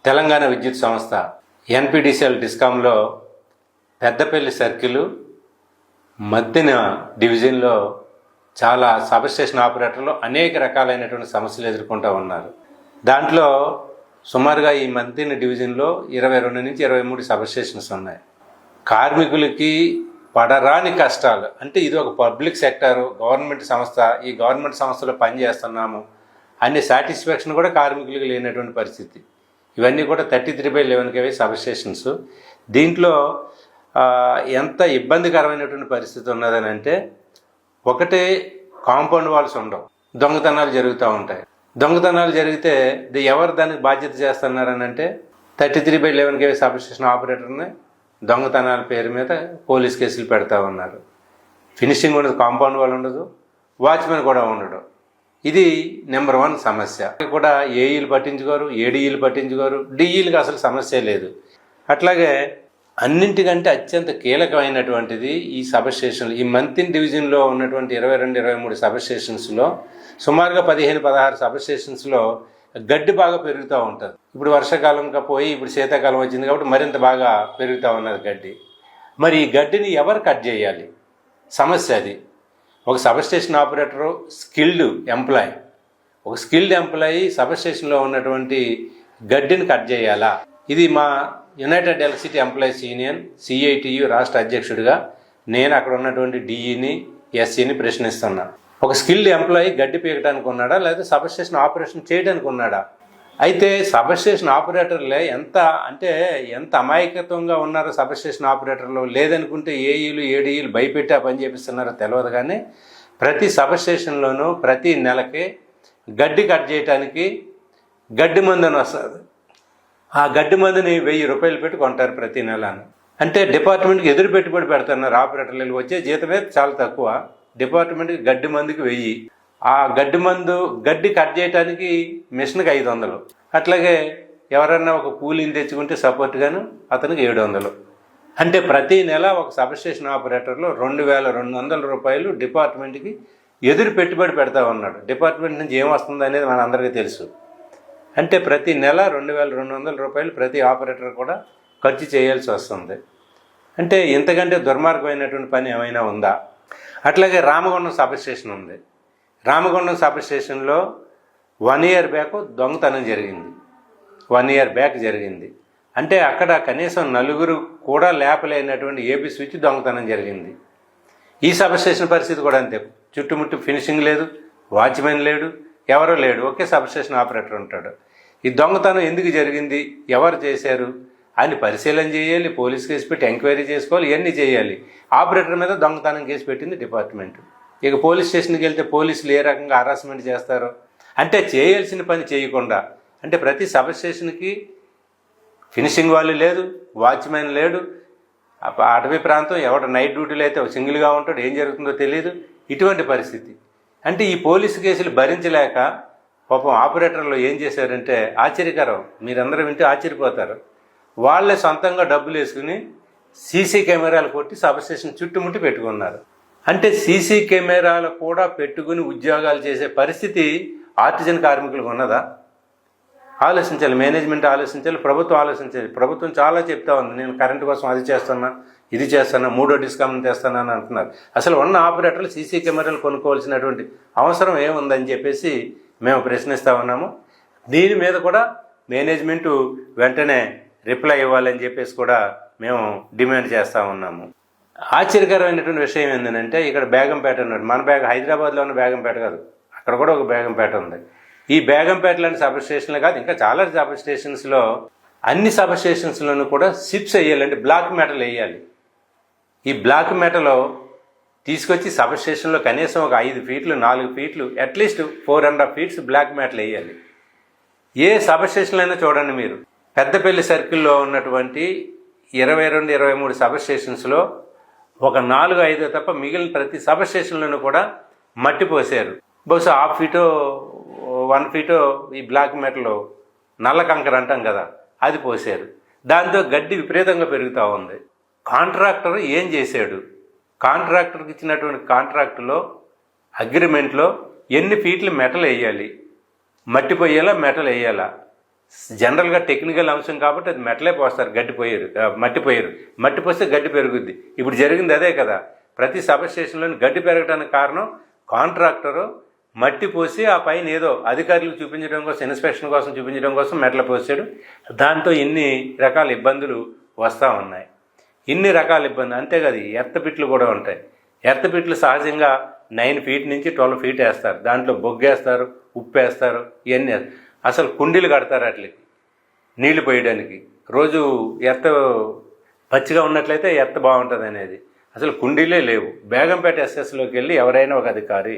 తెలంగాణ విద్యుత్ సంస్థ NPDCL డిస్కాంలో Peddapalli circle మధ్యన డివిజన్లో చాలా సబ్స్టేషన్ ఆపరేటర్లు అనేక రకాలైనటువంటి సమస్యలు ఎదుర్కొంటూ ఉన్నారు. దాంట్లో సుమారుగా ఈ మధ్యన డివిజన్లో 22 నుంచి 23 సబ్స్టేషన్స్ ఉన్నాయి. కార్మికులకి పడరాని కష్టాలు, అంటే ఇది ఒక పబ్లిక్ సెక్టారు, గవర్నమెంట్ సంస్థ, ఈ గవర్నమెంట్ సంస్థలో పనిచేస్తున్నాము అనే సాటిస్ఫాక్షన్ కూడా కార్మికులకు లేనటువంటి పరిస్థితి. ఇవన్నీ కూడా 33/11 kV సబ్స్టేషన్స్. దీంట్లో ఎంత ఇబ్బందికరమైనటువంటి పరిస్థితి ఉన్నదని అంటే, ఒకటే కాంపౌండ్ వాల్స్ ఉండవు, దొంగతనాలు జరుగుతూ ఉంటాయి. దొంగతనాలు జరిగితే ఎవరు దానికి బాధ్యత చేస్తున్నారని అంటే 33/11 kV సబ్స్టేషన్ ఆపరేటర్ని దొంగతనాల పేరు మీద పోలీస్ కేసులు పెడతా ఉన్నారు. ఫినిషింగ్ ఉండదు, కాంపౌండ్ వాల్ ఉండదు, వాచ్మెన్ కూడా ఉండడు. ఇది నెంబర్ 1 సమస్య. కూడా ఏఈలు పట్టించుకోరు, ఏడీఈలు పట్టించుకోరు, డిఈలకు అసలు సమస్య లేదు. అట్లాగే అన్నింటికంటే అత్యంత కీలకమైనటువంటిది ఈ సబ్స్టేషన్లు. ఈ మంతిన్ డివిజన్లో ఉన్నటువంటి 22-23 సబ్స్టేషన్స్లో సుమారుగా 15-16 సబ్స్టేషన్స్లో గడ్డి బాగా పెరుగుతూ ఉంటుంది. ఇప్పుడు వర్షాకాలంగా పోయి ఇప్పుడు శీతాకాలం వచ్చింది కాబట్టి మరింత బాగా పెరుగుతూ ఉన్నది గడ్డి. మరి ఈ గడ్డిని ఎవరు కట్ చేయాలి? సమస్య అది. ఒక సబ్స్టేషన్ ఆపరేటరు స్కిల్డ్ ఎంప్లాయీ, ఒక స్కిల్డ్ ఎంప్లాయీ సబ్స్టేషన్లో ఉన్నటువంటి గడ్డిని కట్ చేయాలా? ఇది మా United electricity employees union CITU రాష్ట్ర అధ్యక్షుడిగా నేను అక్కడ ఉన్నటువంటి డిఈని ఎస్సీని ప్రశ్నిస్తున్నా. ఒక స్కిల్డ్ ఎంప్లాయీ గడ్డి పీకడానికి ఉన్నాడా, లేదా సబ్స్టేషన్ ఆపరేషన్ చేయడానికి ఉన్నాడా? అయితే సబ్స్టేషన్ ఆపరేటర్లే ఎంత అమాయకత్వంగా ఉన్నారో సబ్స్టేషన్ ఆపరేటర్లు. లేదనుకుంటే ఏఈలు ఏడీఈలు భయపెట్టి ఆ పని చేపిస్తున్నారో తెలియదు. కానీ ప్రతి సబ్స్టేషన్లోనూ ప్రతి నెలకి గడ్డి కట్ చేయడానికి గడ్డి మందుని వస్తుంది. ఆ గడ్డి మందుని 1000 రూపాయలు పెట్టి కొంటారు ప్రతి నెలను. అంటే డిపార్ట్మెంట్కి ఎదురు పెట్టుబడి పెడుతున్నారు ఆపరేటర్లు. వచ్చే జీతమే చాలా తక్కువ, డిపార్ట్మెంట్కి గడ్డి మందుకి 1000. ఆ గడ్డి కట్ చేయడానికి మిషన్కి 500. అట్లాగే ఎవరన్నా ఒక కూలీని తెచ్చుకుంటే సపోర్ట్గాను అతనికి 700. అంటే ప్రతి నెల ఒక సబ్స్టేషన్ ఆపరేటర్లో 2200 రూపాయలు డిపార్ట్మెంట్కి ఎదురు పెట్టుబడి పెడతా ఉన్నాడు. డిపార్ట్మెంట్ నుంచి ఏమొస్తుంది అనేది మన అందరికీ తెలుసు. అంటే ప్రతి నెల 2200 రూపాయలు ప్రతి ఆపరేటర్ కూడా ఖర్చు చేయాల్సి వస్తుంది. అంటే ఇంతకంటే దుర్మార్గమైనటువంటి పని ఏమైనా ఉందా? అట్లాగే రామగుండం సబ్స్టేషన్ ఉంది. రామగుండం సబ్స్టేషన్లో 1 year బ్యాక్ దొంగతనం జరిగింది. 1 year బ్యాక్ జరిగింది. అంటే అక్కడ కనీసం 4 కూడా లేపలేనటువంటి ఏబీ స్విచ్ దొంగతనం జరిగింది. ఈ సబ్స్టేషన్ పరిస్థితి కూడా అంతే. చుట్టుముట్టు ఫినిషింగ్ లేదు, వాచ్మెన్ లేడు, ఎవరో లేడు, ఒకే సబ్స్టేషన్ ఆపరేటర్ ఉంటాడు. ఈ దొంగతనం ఎందుకు జరిగింది, ఎవరు చేశారు అని పరిశీలన చేయాలి, పోలీస్ కేసు పెట్టి ఎంక్వైరీ చేసుకోవాలి, ఇవన్నీ చేయాలి. ఆపరేటర్ మీద దొంగతనం కేసు పెట్టింది డిపార్ట్మెంట్. ఇక పోలీస్ స్టేషన్కి వెళ్తే పోలీసులు ఏ రకంగా హరాస్మెంట్ చేస్తారో, అంటే చేయాల్సిన పని చేయకుండా, అంటే ప్రతి సబ్స్టేషన్కి ఫినిషింగ్ వాళ్ళు లేదు, వాచ్మెన్ లేడు, అటవీ ప్రాంతం, ఎవడ నైట్ డ్యూటీలు అయితే సింగిల్గా ఉంటాడు, ఏం జరుగుతుందో తెలియదు. ఇటువంటి పరిస్థితి. అంటే ఈ పోలీసు కేసులు భరించలేక పాపం ఆపరేటర్లు ఏం చేశారంటే ఆశ్చర్యకరం, మీరందరూ వింటే ఆశ్చర్యపోతారు. వాళ్ళే సొంతంగా డబ్బులు వేసుకుని సీసీ కెమెరాలు కొట్టి సబ్స్టేషన్ చుట్టుముట్టి పెట్టుకున్నారు. అంటే సీసీ కెమెరాలు కూడా పెట్టుకుని ఉద్యోగాలు చేసే పరిస్థితి ఆర్టిజన్ కార్మికులకు ఉన్నదా? ఆలోచించాలి, మేనేజ్మెంట్ ఆలోచించాలి, ప్రభుత్వం ఆలోచించాలి. ప్రభుత్వం చాలా చెప్తా ఉంది, నేను కరెంటు కోసం అది చేస్తున్నా, ఇది చేస్తున్నా, 3వ డిస్కామ్ని తెస్తానని అంటున్నారు. అసలు ఉన్న ఆపరేటర్లు సీసీ కెమెరాలు కొనుక్కోవాల్సినటువంటి అవసరం ఏముందని చెప్పేసి మేము ప్రశ్నిస్తూ ఉన్నాము. దీని మీద కూడా మేనేజ్మెంటు వెంటనే రిప్లై ఇవ్వాలని చెప్పేసి కూడా మేము డిమాండ్ చేస్తూ ఉన్నాము. ఆశ్చర్యకరమైనటువంటి విషయం ఏంటంటే, ఇక్కడ బేగంపేట ఉన్నాడు. మన హైదరాబాద్లో ఉన్న బేగంపేట కాదు, అక్కడ కూడా ఒక బేగంపేట ఉంది. ఈ బేగంపేట లాంటి సబ్స్టేషన్లు కాదు, ఇంకా చాలా సబ్స్టేషన్స్లో, అన్ని సబ్స్టేషన్స్లోనూ కూడా సిప్స్ వేయాలంటే బ్లాక్ మెటల్ వేయాలి. ఈ బ్లాక్ మెటల్ తీసుకొచ్చి సబ్స్టేషన్లో కనీసం ఒక 5 ఫీట్లు 4 ఫీట్లు అట్లీస్ట్ 4.5 feet బ్లాక్ మెటల్ వేయాలి. ఏ సబ్స్టేషన్లు అయినా చూడండి మీరు, పెద్దపల్లి సర్కిల్లో ఉన్నటువంటి 22-23 సబ్స్టేషన్స్లో ఒక 4-5 తప్ప మిగిలిన ప్రతి సబ్స్టేషన్లోనూ కూడా మట్టి పోసారు. బహుశా 1/2 feet 1 feet ఈ బ్లాక్ మెటల్ నల్ల కంకర అంటాం కదా, అది పోసారు. దాంతో గడ్డి విపరీతంగా పెరుగుతూ ఉంది. కాంట్రాక్టర్ ఏం చేశాడు? కాంట్రాక్టర్కి ఇచ్చినటువంటి కాంట్రాక్టులో అగ్రిమెంట్లో ఎన్ని ఫీట్లు మెటల్ వేయాలి, మట్టి పోయాలా మెటల్ వేయాలా, జనరల్గా టెక్నికల్ అంశం కాబట్టి అది మెట్లే పోస్తారు, గడ్డి పోయారు, మట్టి పోయారు. మట్టి పోస్తే గడ్డి పెరుగుద్ది. ఇప్పుడు జరిగింది అదే కదా. ప్రతి సబ్ స్టేషన్లోని గడ్డి పెరగడానికి కారణం కాంట్రాక్టరు మట్టి పోసి ఆ పైన ఏదో అధికారులకు చూపించడం కోసం, ఇన్స్పెక్షన్ కోసం చూపించడం కోసం మెట్ల పోసాడు. దాంతో ఇన్ని రకాల ఇబ్బందులు వస్తూ ఉన్నాయి. ఇన్ని రకాల ఇబ్బంది అంతేకాదు, ఎర్తపిట్లు కూడా ఉంటాయి. ఎర్తపిట్లు సహజంగా 9 feet నుంచి 12 feet వేస్తారు. దాంట్లో బొగ్గేస్తారు, ఉప్పు వేస్తారు, ఇవన్నీ అసలు కుండీలు కడతారు వాటికి నీళ్లు పోయడానికి. రోజు ఎర్త పచ్చిగా ఉన్నట్లయితే ఎర్త బాగుంటుంది అనేది. అసలు కుండీలే లేవు. బేగంపేట ఎస్ఎస్లోకి వెళ్ళి ఎవరైనా ఒక అధికారి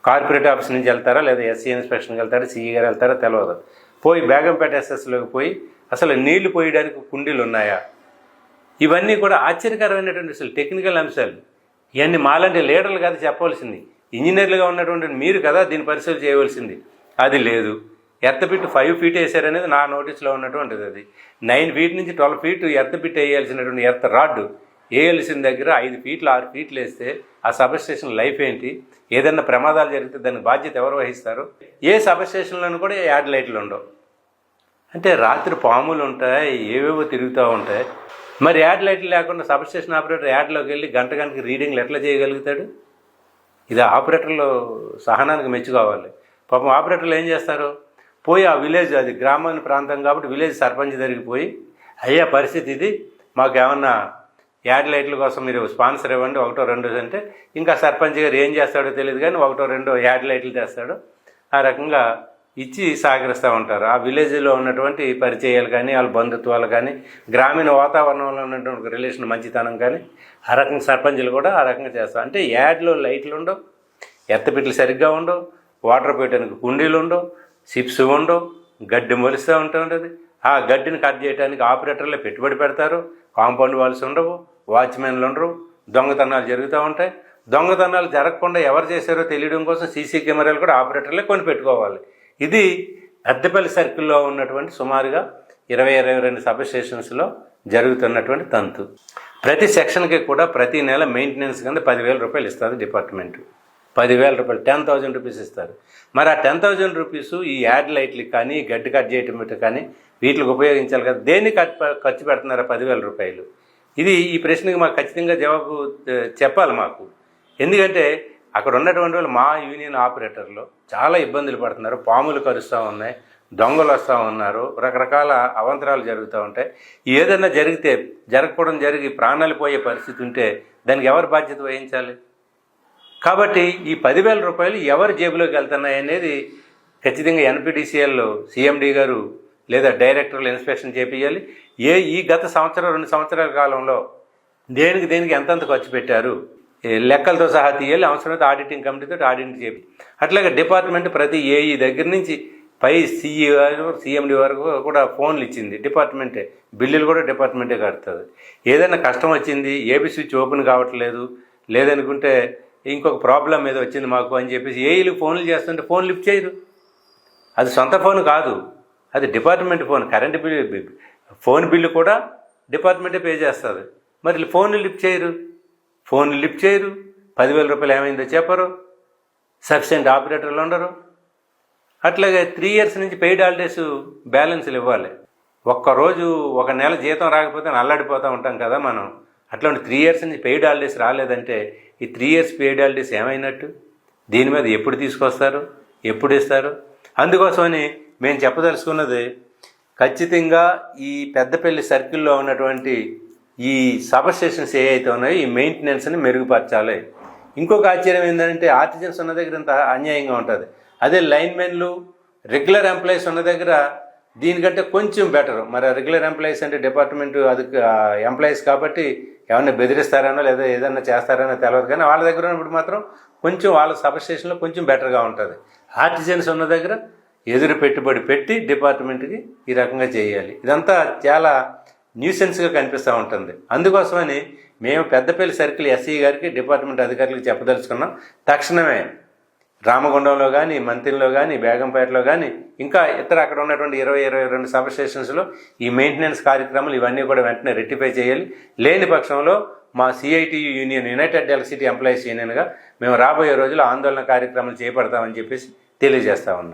కార్పొరేట్ ఆఫీస్ నుంచి వెళ్తారా, లేదా ఎస్సీ ఇన్స్పెక్షన్కి వెళ్తారా, సిఈ గారు వెళ్తారా తెలియదు. పోయి బేగంపేట ఎస్ఎస్లోకి పోయి అసలు నీళ్లు పోయడానికి కుండీలు ఉన్నాయా? ఇవన్నీ కూడా ఆశ్చర్యకరమైనటువంటి అసలు టెక్నికల్ అంశాలు. ఇవన్నీ మాలాంటి లీడర్లు కదా చెప్పవలసింది. ఇంజనీర్లుగా ఉన్నటువంటి మీరు కదా దీన్ని పరిశీలన చేయవలసింది. అది లేదు. ఎర్తపిట్ 5 feet వేసారనేది నా నోటీస్లో ఉన్నటువంటిది. అది 9 feet నుంచి 12 feet ఎర్తపిట్ వేయాల్సినటువంటి ఎర్త రాడ్డు వేయాల్సిన దగ్గర 5 feet 6 feet వేస్తే ఆ సబ్ స్టేషన్ లైఫ్ ఏంటి? ఏదన్నా ప్రమాదాలు జరిగితే దానికి బాధ్యత ఎవరు వహిస్తారు? ఏ సబ్ స్టేషన్లోనూ కూడా యాడ్ లైట్లు ఉండవు. అంటే రాత్రి పాములు ఉంటాయి, ఏవేవో తిరుగుతూ ఉంటాయి. మరి యాడ్ లైట్లు లేకుండా సబ్ స్టేషన్ ఆపరేటర్ యాడ్లోకి వెళ్ళి గంటకి రీడింగ్లు ఎట్లా చేయగలుగుతాడు? ఇది ఆపరేటర్లు సహనానికి మెచ్చుకోవాలి. పాపం ఆపరేటర్లు ఏం చేస్తారు? పోయి ఆ విలేజ్, అది గ్రామీణ ప్రాంతం కాబట్టి విలేజ్ సర్పంచ్ దగ్గరికి పోయి, అయ్యా పరిస్థితి ఇది, మాకేమన్నా యాడ్ లైట్ల కోసం మీరు స్పాన్సర్ ఇవ్వండి, 1-2 అంటే ఇంకా సర్పంచ్ గారు ఏం చేస్తాడో తెలియదు కానీ 1-2 యాడ్ లైట్లు తెస్తాడు. ఆ రకంగా ఇచ్చి సహకరిస్తూ ఉంటారు. ఆ విలేజ్లో ఉన్నటువంటి పరిచయాలు కానీ, వాళ్ళ బంధుత్వాలు కానీ, గ్రామీణ వాతావరణంలో ఉన్నటువంటి రిలేషన్ మంచితనం కానీ, ఆ రకంగా సర్పంచులు కూడా ఆ రకంగా చేస్తారు. అంటే యాడ్లో లైట్లు ఉండవు, ఎత్తపిట్లు సరిగ్గా ఉండవు, వాటర్ పోయడానికి కుండీలు ఉండవు, సిప్స్ ఉండవు, గడ్డి మొలుస్తూ ఉంటుంది. ఆ గడ్డిని కట్ చేయడానికి ఆపరేటర్లే పెట్టుబడి పెడతారు. కాంపౌండ్ వాల్స్ ఉండవు, వాచ్మెన్లు ఉండరు, దొంగతనాలు జరుగుతూ ఉంటాయి. దొంగతనాలు జరగకుండా ఎవరు చేశారో తెలియడం కోసం సీసీ కెమెరాలు కూడా ఆపరేటర్లే కొని పెట్టుకోవాలి. ఇది పెద్దపల్లి సర్కిల్లో ఉన్నటువంటి సుమారుగా 20-22 సబ్ స్టేషన్స్లో జరుగుతున్నటువంటి తంతు. ప్రతి సెక్షన్కి కూడా ప్రతి నెల మెయింటెనెన్స్ కింద 10,000 రూపాయలు ఇస్తుంది డిపార్ట్మెంటు. 10,000 రూపాయలు, 10,000 రూపీస్ ఇస్తారు. మరి ఆ 10,000 రూపీస్ ఈ యాడ్ లైట్లకి కానీ, గడ్డి కట్ చేయటం కానీ వీటికి ఉపయోగించాలి కదా. దేనికి ఖర్చు పెడుతున్నారా 10,000 రూపాయలు? ఈ ప్రశ్నకి మాకు ఖచ్చితంగా జవాబు చెప్పాలి మాకు. ఎందుకంటే అక్కడ ఉన్నటువంటి వాళ్ళు మా యూనియన్ ఆపరేటర్లు చాలా ఇబ్బందులు పడుతున్నారు. పాములు కరుస్తూ ఉన్నాయి, దొంగలు వస్తూ ఉన్నారు, రకరకాల అవాంతరాలు జరుగుతూ ఉంటాయి. ఏదైనా జరగకపోవడం జరిగి ప్రాణాలు పోయే పరిస్థితి ఉంటే దానికి ఎవరు బాధ్యత వహించాలి? కాబట్టి ఈ 10,000 రూపాయలు ఎవరి జేబులోకి వెళ్తున్నాయి అనేది ఖచ్చితంగా ఎన్పిడిసిఎల్ సిఎండి గారు లేదా డైరెక్టర్లు ఇన్స్పెక్షన్ చేపియాలి. ఈ గత 1-2 సంవత్సరాల కాలంలో దేనికి ఎంతంత ఖర్చు పెట్టారు లెక్కలతో సహా తీయాలి. అవసరమైతే ఆడిటింగ్ కమిటీతో ఆడిటింగ్ చేయాలి. అట్లాగే డిపార్ట్మెంట్ ప్రతి ఏఈ దగ్గర నుంచి పై సిఈ సిఎండి వరకు కూడా ఫోన్లు ఇచ్చింది డిపార్ట్మెంటే. బిల్లులు కూడా డిపార్ట్మెంటే కడుతుంది. ఏదైనా కష్టం వచ్చింది, ఏబీ స్విచ్ ఓపెన్ కావట్లేదు, లేదనుకుంటే ఇంకొక ప్రాబ్లం ఏదో వచ్చింది మాకు అని చెప్పేసి ఏఈలు ఫోన్లు చేస్తుంటే ఫోన్ లిఫ్ట్ చేయరు. అది సొంత ఫోన్ కాదు, అది department phone. Current bill, phone bill కూడా డిపార్ట్మెంటే పే చేస్తుంది. మరి ఫోన్లు లిఫ్ట్ చేయరు. 10,000 రూపాయలు ఏమైందో చెప్పరు. సఫిషియెంట్ ఆపరేటర్లు ఉండరు. అట్లాగే 3 years నుంచి పెయిడ్ హాలిడేస్ బ్యాలెన్స్లు ఇవ్వాలి. ఒక్కరోజు ఒక నెల జీతం రాకపోతే అల్లాడిపోతూ ఉంటాం కదా మనం. అట్లాంటి 3 years నుంచి పెయిడ్ హాలిడేస్ రాలేదంటే ఈ 3 years పెయిడ్ హాలిడేస్ ఏమైనట్టు? దీని మీద ఎప్పుడు తీసుకొస్తారు, ఎప్పుడు ఇస్తారు? అందుకోసమని మేము చెప్పదలుచుకున్నది, ఖచ్చితంగా ఈ పెద్దపల్లి సర్కిల్లో ఉన్నటువంటి ఈ సబ్ స్టేషన్స్ ఏవైతే ఉన్నాయో ఈ మెయింటెనెన్స్ని మెరుగుపరచాలి. ఇంకొక ఆశ్చర్యం ఏంటంటే ఆర్టిజన్స్ ఉన్న దగ్గర ఇంత అన్యాయంగా ఉంటుంది. అదే లైన్మెన్లు, రెగ్యులర్ ఎంప్లాయీస్ ఉన్న దగ్గర దీనికంటే కొంచెం బెటర్. మరి రెగ్యులర్ ఎంప్లాయీస్ అంటే డిపార్ట్మెంట్ అది ఎంప్లాయీస్ కాబట్టి ఏమన్నా బెదిరిస్తారనో లేదా ఏదన్నా చేస్తారనో తెలియదు. కానీ వాళ్ళ దగ్గర ఉన్నప్పుడు మాత్రం కొంచెం వాళ్ళ సబ్ స్టేషన్లో కొంచెం బెటర్గా ఉంటుంది. ఆర్టిజన్స్ ఉన్న దగ్గర ఎదురు పెట్టుబడి పెట్టి డిపార్ట్మెంట్కి ఈ రకంగా చేయాలి. ఇదంతా చాలా న్యూసెన్స్గా కనిపిస్తూ ఉంటుంది. అందుకోసమని మేము పెద్దపల్లి సర్కిల్ ఎస్సీ గారికి, డిపార్ట్మెంట్ అధికారులకు చెప్పదలుచుకున్నాం. తక్షణమే రామగుండంలో కానీ, మంతిలో కానీ, బేగంపేటలో కానీ, ఇంకా ఇతర అక్కడ ఉన్నటువంటి 20-22 సబ్ స్టేషన్స్లో ఈ మెయింటెనెన్స్ కార్యక్రమాలు ఇవన్నీ కూడా వెంటనే రెక్టిఫై చేయాలి. లేని పక్షంలో మా CITU union, united electricity employees యూనియన్గా మేము రాబోయే రోజుల్లో ఆందోళన కార్యక్రమాలు చేపడతామని చెప్పేసి తెలియజేస్తా ఉన్నాం.